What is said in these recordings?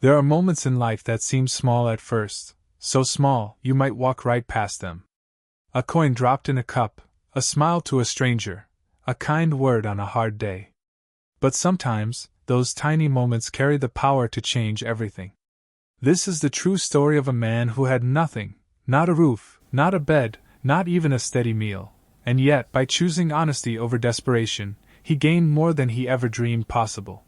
There are moments in life that seem small at first, so small you might walk right past them. A coin dropped in a cup, a smile to a stranger, a kind word on a hard day. But sometimes, those tiny moments carry the power to change everything. This is the true story of a man who had nothing, not a roof, not a bed, not even a steady meal, and yet, by choosing honesty over desperation, he gained more than he ever dreamed possible.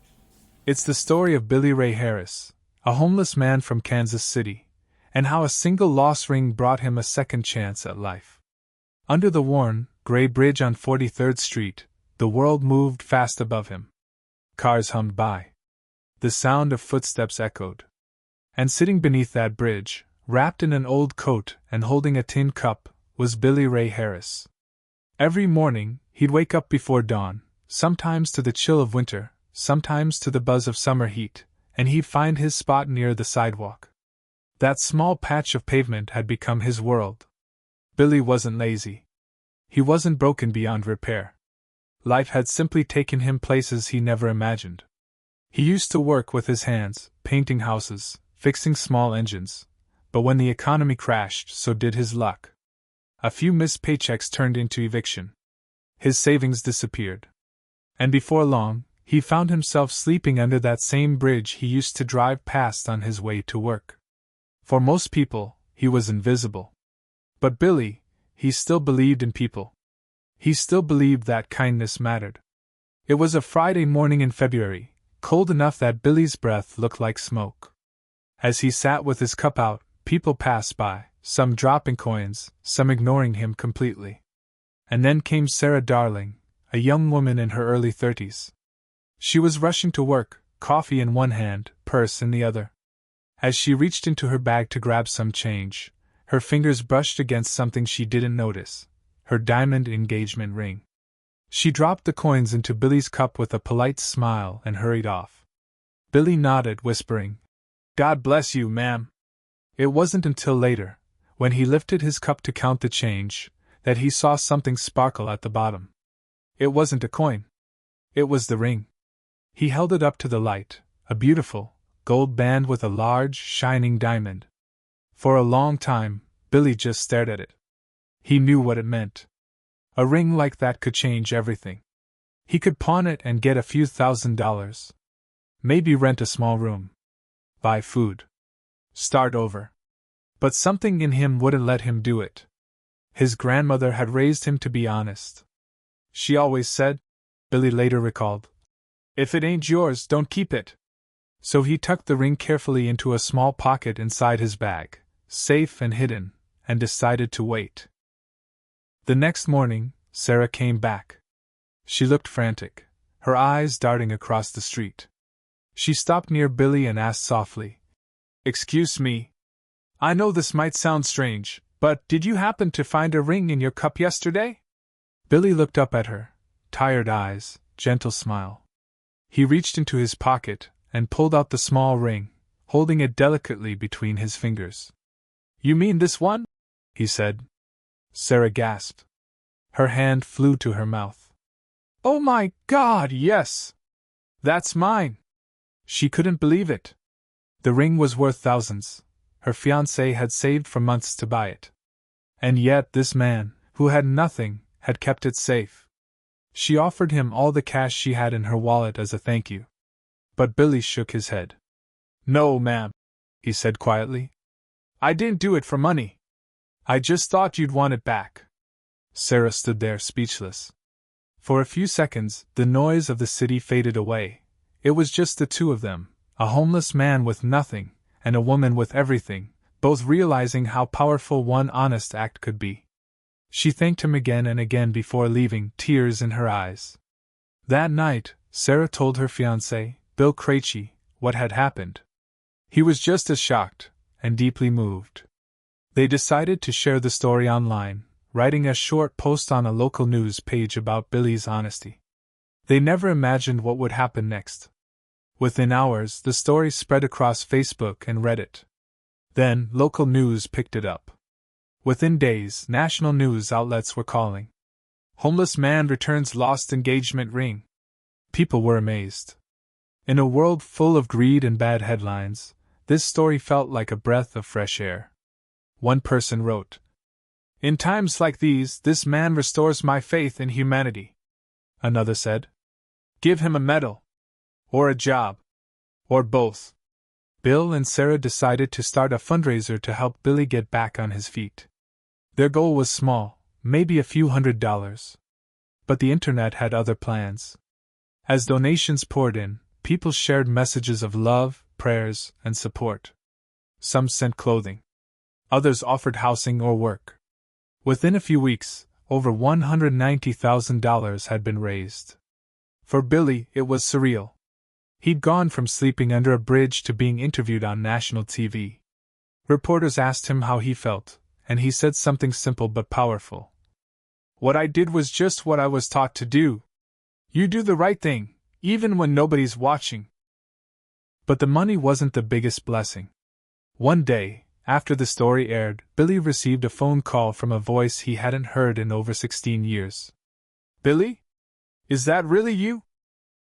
It's the story of Billy Ray Harris, a homeless man from Kansas City, and how a single lost ring brought him a second chance at life. Under the worn, gray bridge on 43rd Street, the world moved fast above him. Cars hummed by. The sound of footsteps echoed. And sitting beneath that bridge, wrapped in an old coat and holding a tin cup, was Billy Ray Harris. Every morning, he'd wake up before dawn, sometimes to the chill of winter, sometimes to the buzz of summer heat, and he'd find his spot near the sidewalk. That small patch of pavement had become his world. Billy wasn't lazy. He wasn't broken beyond repair. Life had simply taken him places he never imagined. He used to work with his hands, painting houses, fixing small engines, but when the economy crashed, so did his luck. A few missed paychecks turned into eviction. His savings disappeared. And before long, he found himself sleeping under that same bridge he used to drive past on his way to work. For most people, he was invisible. But Billy, he still believed in people. He still believed that kindness mattered. It was a Friday morning in February, cold enough that Billy's breath looked like smoke. As he sat with his cup out, people passed by, some dropping coins, some ignoring him completely. And then came Sarah Darling, a young woman in her early 30s. She was rushing to work, coffee in one hand, purse in the other. As she reached into her bag to grab some change, her fingers brushed against something she didn't notice, her diamond engagement ring. She dropped the coins into Billy's cup with a polite smile and hurried off. Billy nodded, whispering, "God bless you, ma'am." It wasn't until later, when he lifted his cup to count the change, that he saw something sparkle at the bottom. It wasn't a coin. It was the ring. He held it up to the light, a beautiful, gold band with a large, shining diamond. For a long time, Billy just stared at it. He knew what it meant. A ring like that could change everything. He could pawn it and get a few $1,000s. Maybe rent a small room. Buy food. Start over. But something in him wouldn't let him do it. His grandmother had raised him to be honest. She always said, Billy later recalled, "If it ain't yours, don't keep it." So he tucked the ring carefully into a small pocket inside his bag, safe and hidden, and decided to wait. The next morning, Sarah came back. She looked frantic, her eyes darting across the street. She stopped near Billy and asked softly, "Excuse me. I know this might sound strange, but did you happen to find a ring in your cup yesterday?" Billy looked up at her, tired eyes, gentle smile. He reached into his pocket and pulled out the small ring, holding it delicately between his fingers. "You mean this one?" he said. Sarah gasped. Her hand flew to her mouth. "Oh my God, yes! That's mine!" She couldn't believe it. The ring was worth thousands. Her fiancé had saved for months to buy it. And yet this man, who had nothing, had kept it safe. She offered him all the cash she had in her wallet as a thank you. But Billy shook his head. "No, ma'am," he said quietly. "I didn't do it for money. I just thought you'd want it back." Sarah stood there speechless. For a few seconds, the noise of the city faded away. It was just the two of them, a homeless man with nothing, and a woman with everything, both realizing how powerful one honest act could be. She thanked him again and again before leaving, tears in her eyes. That night, Sarah told her fiancé, Bill Krejci, what had happened. He was just as shocked, and deeply moved. They decided to share the story online, writing a short post on a local news page about Billy's honesty. They never imagined what would happen next. Within hours, the story spread across Facebook and Reddit. Then, local news picked it up. Within days, national news outlets were calling. "Homeless man returns lost engagement ring." People were amazed. In a world full of greed and bad headlines, This story felt like a breath of fresh air. One person wrote, "In times like these, this man restores my faith in humanity." Another said, "Give him a medal. Or a job. Or both." Bill and Sarah decided to start a fundraiser to help Billy get back on his feet. Their goal was small, maybe a few $100s. But the internet had other plans. As donations poured in, people shared messages of love, prayers, and support. Some sent clothing. Others offered housing or work. Within a few weeks, over $190,000 had been raised. For Billy, it was surreal. He'd gone from sleeping under a bridge to being interviewed on national TV. Reporters asked him how he felt, and he said something simple but powerful. "What I did was just what I was taught to do. You do the right thing, even when nobody's watching." But the money wasn't the biggest blessing. One day, after the story aired, Billy received a phone call from a voice he hadn't heard in over 16 years. "Billy? Is that really you?"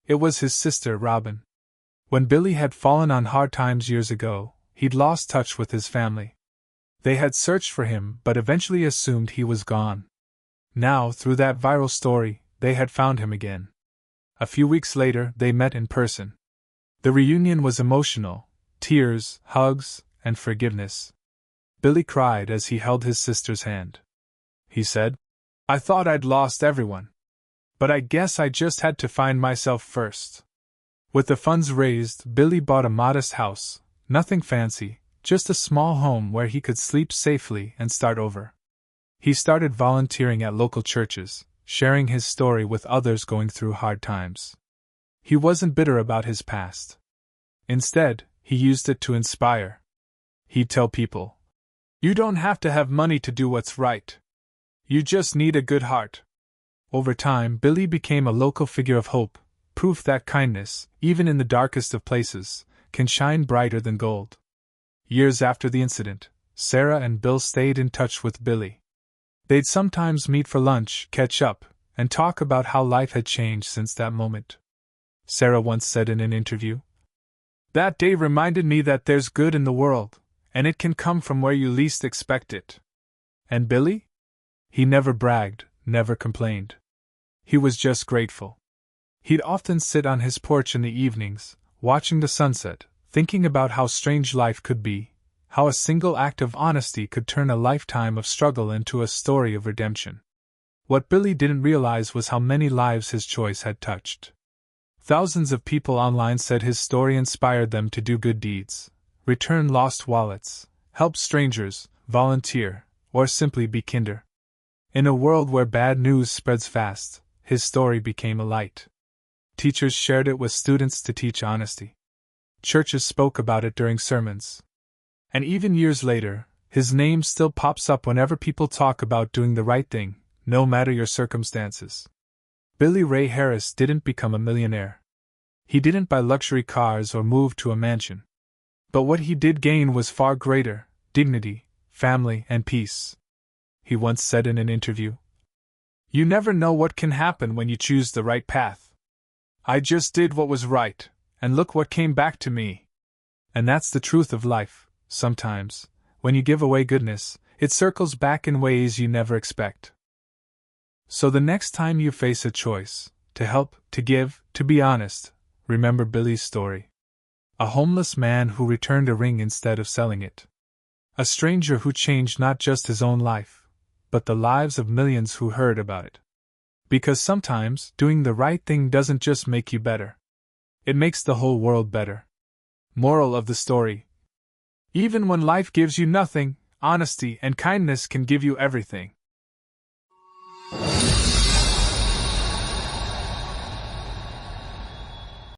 It was his sister, Robin. When Billy had fallen on hard times years ago, he'd lost touch with his family. They had searched for him but eventually assumed he was gone. Now, through that viral story, they had found him again. A few weeks later, they met in person. The reunion was emotional: tears, hugs, and forgiveness. Billy cried as he held his sister's hand. He said, "I thought I'd lost everyone. But I guess I just had to find myself first." With the funds raised, Billy bought a modest house, nothing fancy, just a small home where he could sleep safely and start over. He started volunteering at local churches, sharing his story with others going through hard times. He wasn't bitter about his past. Instead, he used it to inspire. He'd tell people, "You don't have to have money to do what's right. You just need a good heart." Over time, Billy became a local figure of hope, proof that kindness, even in the darkest of places, can shine brighter than gold. Years after the incident, Sarah and Bill stayed in touch with Billy. They'd sometimes meet for lunch, catch up, and talk about how life had changed since that moment. Sarah once said in an interview, "That day reminded me that there's good in the world, and it can come from where you least expect it." And Billy? He never bragged, never complained. He was just grateful. He'd often sit on his porch in the evenings, watching the sunset, thinking about how strange life could be, how a single act of honesty could turn a lifetime of struggle into a story of redemption. What Billy didn't realize was how many lives his choice had touched. Thousands of people online said his story inspired them to do good deeds, return lost wallets, help strangers, volunteer, or simply be kinder. In a world where bad news spreads fast, his story became a light. Teachers shared it with students to teach honesty. Churches spoke about it during sermons. And even years later, his name still pops up whenever people talk about doing the right thing, no matter your circumstances. Billy Ray Harris didn't become a millionaire. He didn't buy luxury cars or move to a mansion. But what he did gain was far greater: dignity, family, and peace. He once said in an interview, "You never know what can happen when you choose the right path. I just did what was right, and look what came back to me." And that's the truth of life. Sometimes, when you give away goodness, it circles back in ways you never expect. So the next time you face a choice, to help, to give, to be honest, remember Billy's story. A homeless man who returned a ring instead of selling it. A stranger who changed not just his own life, but the lives of millions who heard about it. Because sometimes, doing the right thing doesn't just make you better. It makes the whole world better. Moral of the story: even when life gives you nothing, honesty and kindness can give you everything.